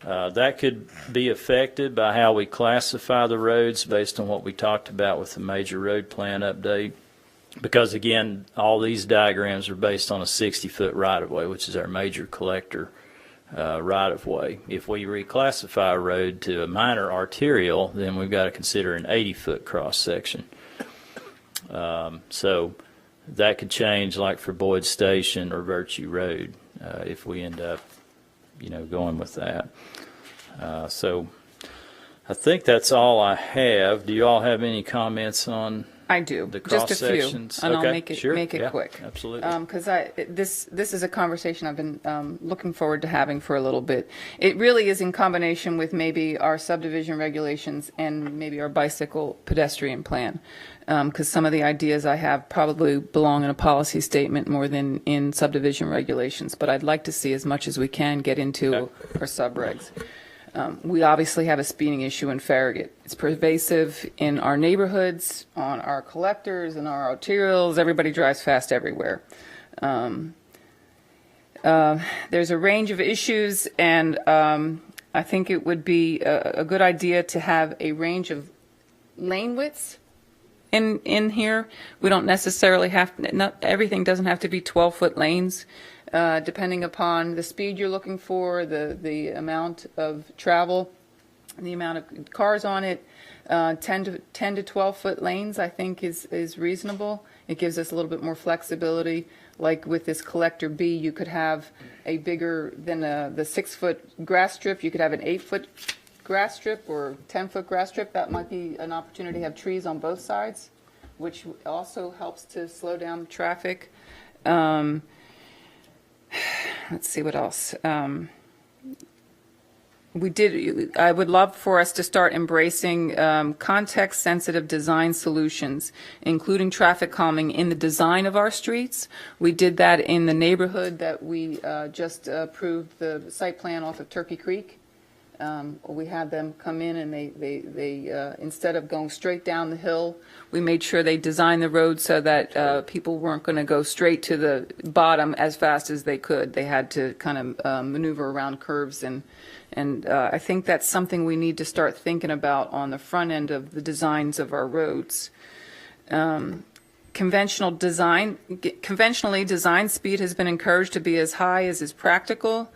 That could be affected by how we classify the roads based on what we talked about with the major road plan update. Because again, all these diagrams are based on a 60-foot right-of-way, which is our major collector right-of-way. If we reclassify a road to a minor arterial, then we've got to consider an 80-foot cross-section. So that could change, like for Boyd Station or Virtue Road, if we end up, going with that. So I think that's all I have. Do you all have any comments on I do, the just a few, cross-sections? and I'll Okay, make it sure. Yeah, quick. absolutely. Because this is a conversation I've been looking forward to having for a little bit. It really is in combination with maybe our subdivision regulations and maybe our bicycle pedestrian plan. Because some of the ideas I have probably belong in a policy statement more than in subdivision regulations. But I'd like to see as much as we can get into our subregs. We obviously have a speeding issue in Farragut. It's pervasive in our neighborhoods, on our collectors, and our arterials. Everybody drives fast everywhere. There's a range of issues, and I think it would be a good idea to have a range of lane widths in here. We don't necessarily have, not everything doesn't have to be 12-foot lanes. Depending upon the speed you're looking for, the amount of travel, the amount of cars on it, 10 to 12-foot lanes, I think, is reasonable. It gives us a little bit more flexibility. Like with this collector B, you could have a bigger than the 6-foot grass strip. You could have an 8-foot grass strip or 10-foot grass strip. That might be an opportunity to have trees on both sides, which also helps to slow down traffic. Let's see what else. I would love for us to start embracing context-sensitive design solutions, including traffic calming in the design of our streets. We did that in the neighborhood that we just approved the site plan off of Turkey Creek. We had them come in and they instead of going straight down the hill, we made sure they designed the road so that people weren't going to go straight to the bottom as fast as they could. They had to kind of maneuver around curves, and I think that's something we need to start thinking about on the front end of the designs of our roads. Conventionally, design speed has been encouraged to be as high as is practical.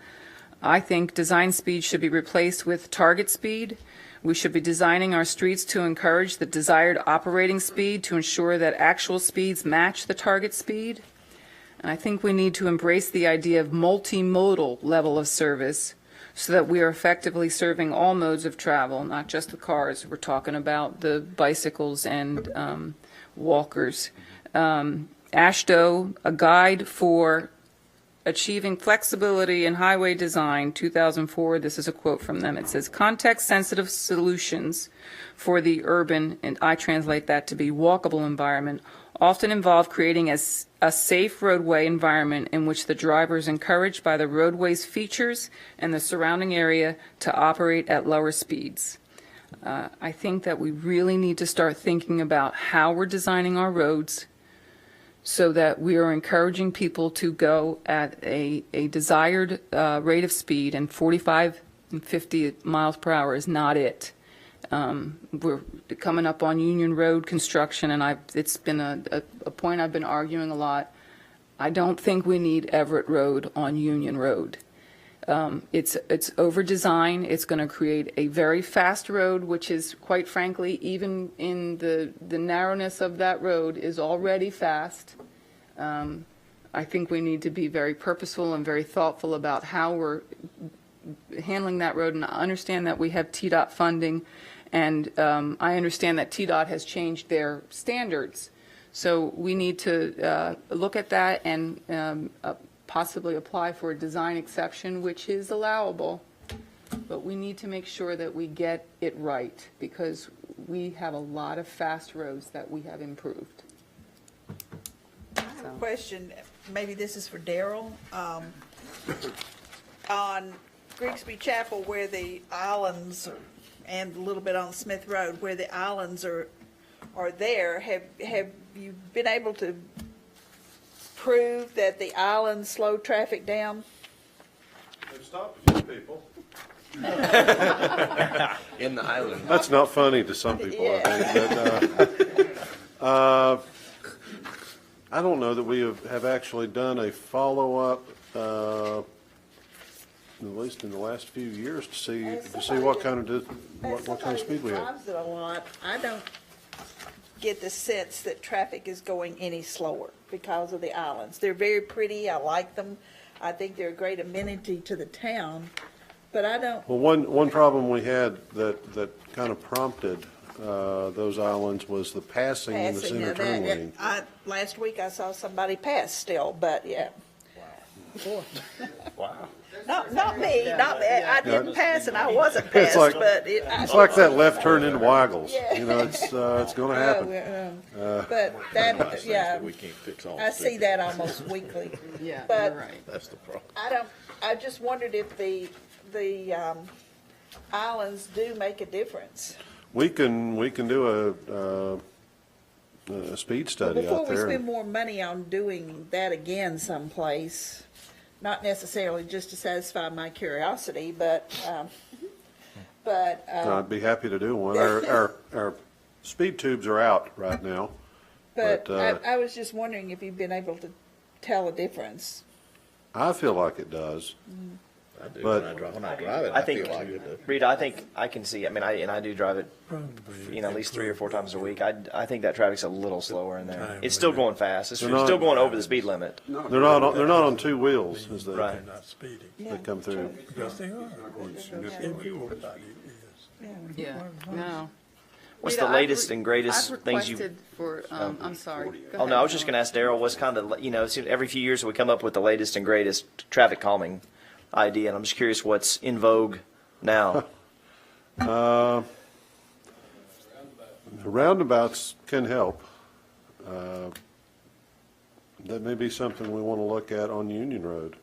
I think design speed should be replaced with target speed. We should be designing our streets to encourage the desired operating speed to ensure that actual speeds match the target speed. And I think we need to embrace the idea of multimodal level of service so that we are effectively serving all modes of travel, not just the cars. We're talking about the bicycles and walkers. AASHTO, a guide for Achieving Flexibility in Highway Design, 2004, this is a quote from them. It says, context-sensitive solutions for the urban, and I translate that to be walkable environment, often involve creating a safe roadway environment in which the driver is encouraged by the roadway's features and the surrounding area to operate at lower speeds. I think that we really need to start thinking about how we're designing our roads so that we are encouraging people to go at a desired rate of speed, and 45 and 50 miles per hour is not it. We're coming up on Union Road construction, and it's been a point I've been arguing a lot. I don't think we need Everett Road on Union Road. It's over-designed. It's going to create a very fast road, which is, quite frankly, even in the narrowness of that road, is already fast. I think we need to be very purposeful and very thoughtful about how we're handling that road, and I understand that we have TDOT funding, and I understand that TDOT has changed their standards. So we need to look at that and possibly apply for a design exception, which is allowable, but we need to make sure that we get it right, because we have a lot of fast roads that we have improved. I have a question, maybe this is for Daryl. On Grigsby Chapel, where the islands, and a little bit on Smith Road, where the islands are there, have you been able to prove that the islands slow traffic down? They've stopped a few people. In the island. That's not funny to some people, I think. But, I don't know that we have actually done a follow-up at least in the last few years, to see what kind of speed we have. Drives it a lot. I don't get the sense that traffic is going any slower because of the islands. They're very pretty. I like them. I think they're a great amenity to the town, but I don't. Well, one problem we had that kind of prompted those islands was the passing in the center turn lane. Last week I saw somebody pass still, but yeah. Wow. Not me. I didn't pass and I wasn't passed, like- but It's like that left turn into Waggles. You know, it's going to happen. But that, yeah, We can't fix all. I see that almost weekly. Yeah, But- you're right. That's the problem. I just wondered if the islands do make a difference. We can do a speed study Before out we there. spend more money on doing that again someplace, not necessarily just to satisfy my curiosity, but I'd be happy to do one. Our speed tubes are out right now. but but, I was just wondering if you've been able to tell a difference. I feel like it does. I do. But- When I drive it, I I think, feel like it. Rita, I think I can see, I mean, I do drive it, at least 3 or 4 times a week. I think that traffic's a little slower in there. It's still going fast. It's They're not- still going over the speed limit. They're not on 2 wheels as they Right. they come through. Yes, they are. Yeah, no. What's Rita, the latest and greatest I've things you? requested for, I'm sorry. Go Oh, ahead. no, I was just going to ask Daryl, what's kind of, it seems every few years we come up with the latest and greatest traffic calming idea, and I'm just curious what's in vogue now. The roundabouts can help. That may be something we want to look at on Union Road.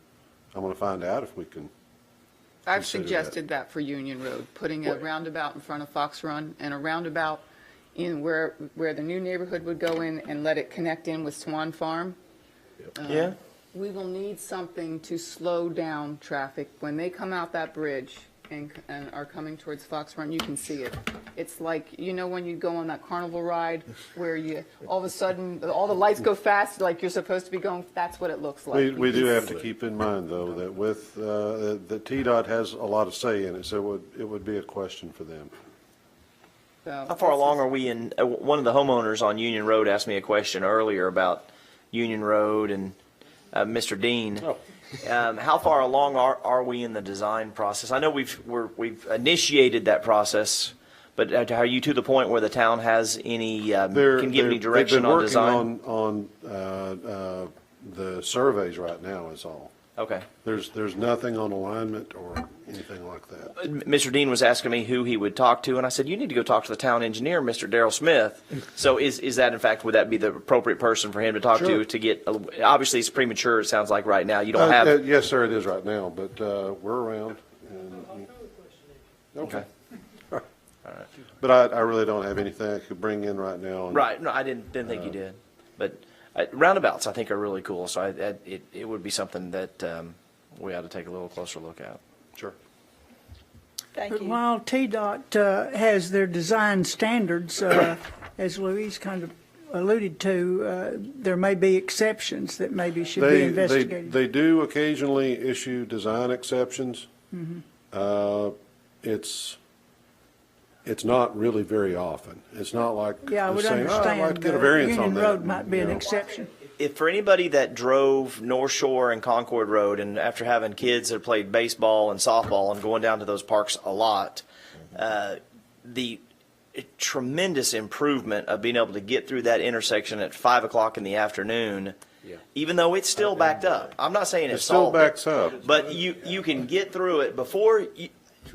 I'm going to find out if we can. I've consider that. suggested that for Union Road, putting a roundabout in front of Fox Run and a roundabout in where the new neighborhood would go in and let it connect in with Swan Farm. Yeah? We will need something to slow down traffic. When they come out that bridge and are coming towards Fox Run, you can see it. It's like, when you go on that carnival ride where you, all of a sudden, all the lights go fast like you're supposed to be going, that's what it looks like. We do have to keep in mind, though, that with, the TDOT has a lot of say in it, so it would be a question for them. So, How far along are we in, one of the homeowners on Union Road asked me a question earlier about Union Road and Mr. Dean. How far along are we in the design process? I know we've initiated that process, but are you to the point where the town has any, can give any direction on design? They've been working on the surveys right now is all. Okay. There's nothing on alignment or anything like that. Mr. Dean was asking me who he would talk to, and I said, you need to go talk to the town engineer, Mr. Daryl Smith. So is that, in fact, would that be the appropriate person for him to talk Sure. to get, obviously it's premature, it sounds like right now. You don't have. Yes, sir, it is right now, but we're around. Okay. But I really don't have anything I could bring in right now. Right, no, I didn't think you did. But roundabouts, I think, are really cool, so it would be something that we ought to take a little closer look at. Sure. Thank But you. while TDOT has their design standards, as Louise kind of alluded to, there may be exceptions that maybe should be investigated. They do occasionally issue design exceptions. It's not really very often. It's not like Yeah, I would saying, "Oh, I'd like understand to get a the variance on Union that." Road might be an You know. exception. If for anybody that drove North Shore and Concord Road, and after having kids that played baseball and softball and going down to those parks a lot, the tremendous improvement of being able to get through that intersection at 5 o'clock in the afternoon, even though it's still backed up. I'm not saying It it's still solved, backs up. but you can get through it before.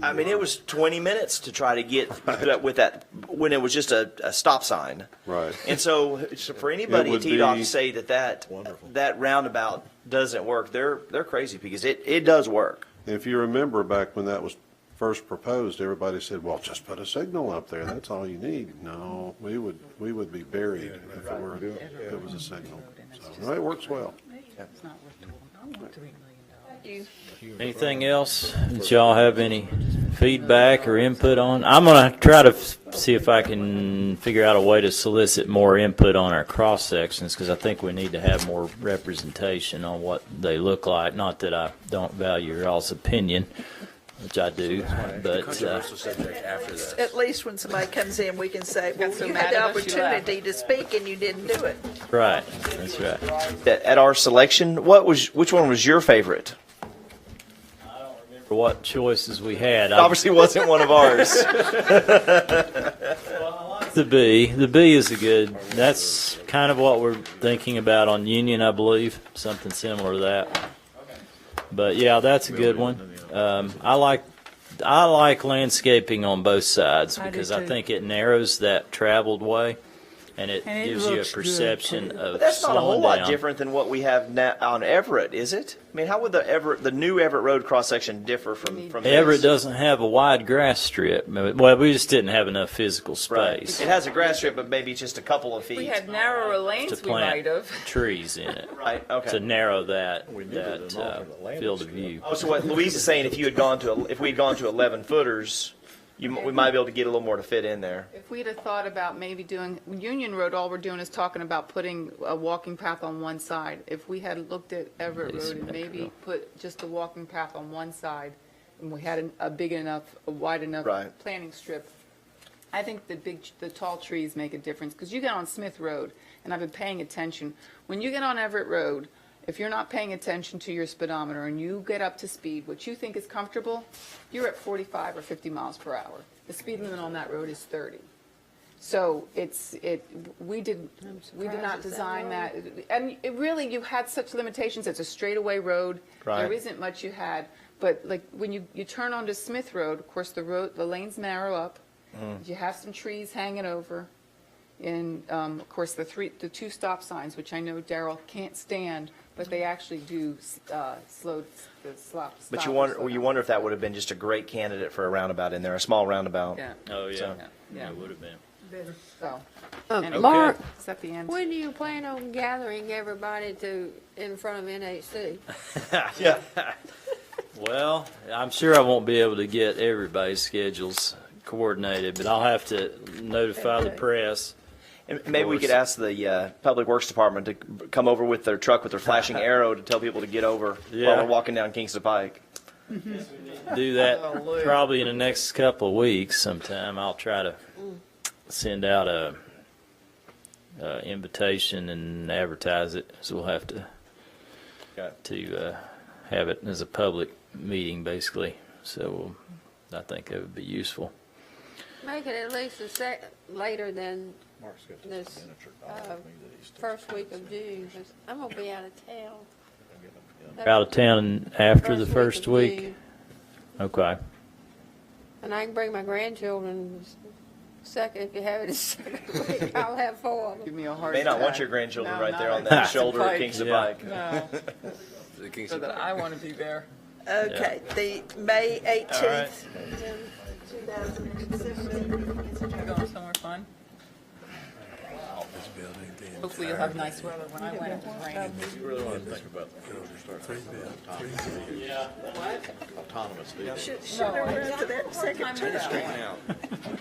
I mean, it was 20 minutes to try to get with that when it was just a stop sign. Right. And so for anybody It at would TDOT be- to say that roundabout doesn't work, they're crazy, because it does work. If you remember back when that was first proposed, everybody said, well, just put a signal up there. That's all you need. No, we would be buried if it was a signal. So, no, it works well. It's not worth it. I want $3 million. Anything else? Did y'all have any feedback or input on? I'm going to try to see if I can figure out a way to solicit more input on our cross sections, because I think we need to have more representation on what they look like. Not that I don't value your all's opinion, which I do, but Controversial subject after this. At least when somebody comes in, we can say, well, so you mad had the at us, you opportunity to speak and you didn't do it. right, that's right. At our selection, which one was your favorite? For what choices we had, It obviously wasn't one of ours. the B is a good. That's kind of what we're thinking about on Union, I believe, something similar to that. But yeah, that's a good one. I like landscaping on both sides I do because I too. think it narrows that traveled way, and it And it gives you a looks good, perception too. of But that's not a slowing whole lot down. different than what we have now on Everett, is it? I mean, how would the new Everett Road cross section differ from Everett this? doesn't have a wide grass strip. Well, we just didn't have enough physical Right. space It has a grass strip, but maybe just a couple of feet. If we had narrower lanes, to we might plant have. trees in it Right. Okay. to narrow that needed an alternate field of view. Oh, so what Louise is saying, if we'd gone to 11 footers, we might be able to get a little more to fit in there. If we'd have thought about maybe doing, Union Road, all we're doing is talking about putting a walking path on one side. If we had looked at Everett Road and maybe put just a walking path on one side, and we had a big enough, a wide enough Right. planting strip, I think the tall trees make a difference, because you get on Smith Road, and I've been paying attention. When you get on Everett Road, if you're not paying attention to your speedometer and you get up to speed, what you think is comfortable, you're at 45 or 50 miles per hour. The speed limit on that road is 30. So we did not design that. And it really, you had such limitations. It's a straightaway road. Right. There isn't much you had. But like when you turn onto Smith Road, of course, the lanes narrow up. You have some trees hanging over. And, of course, the two stop signs, which I know Darrell can't stand, but they actually do slow the stop. But you wonder if that would have been just a great candidate for a roundabout in there, a small roundabout. Yeah. Oh yeah, So- Yeah. it would have been. So, Okay. Mark, is that the end? when do you plan on gathering everybody in front of NHC? Yeah. Well, I'm sure I won't be able to get everybody's schedules coordinated, but I'll have to notify the press. And maybe we could ask the Public Works Department to come over with their truck with their flashing arrow to tell people to get over Yeah. while we're walking down Kingston Pike. Do that probably in the next couple of weeks sometime. I'll try to send out a invitation and advertise it, so we'll have to have it as a public meeting basically. So I think that would be useful. Make it at least later than this first week of June, 'cause I'm going to be out of town. Out of town after the first of week? June. Okay. And I can bring my grandchildren second, if you have it a second week, I'll have 4 of Give them. me a heart May not attack. want your grandchildren No, right not there on at that Kingston shoulder at Pike. Kingston Yeah. Pike. No, The King's so that I want to be there. Okay, the May 18th. You're going somewhere fun? Hopefully you'll have nice weather. When I went, it was raining. You really want to think about autonomous vehicles. Should I run to that second turn?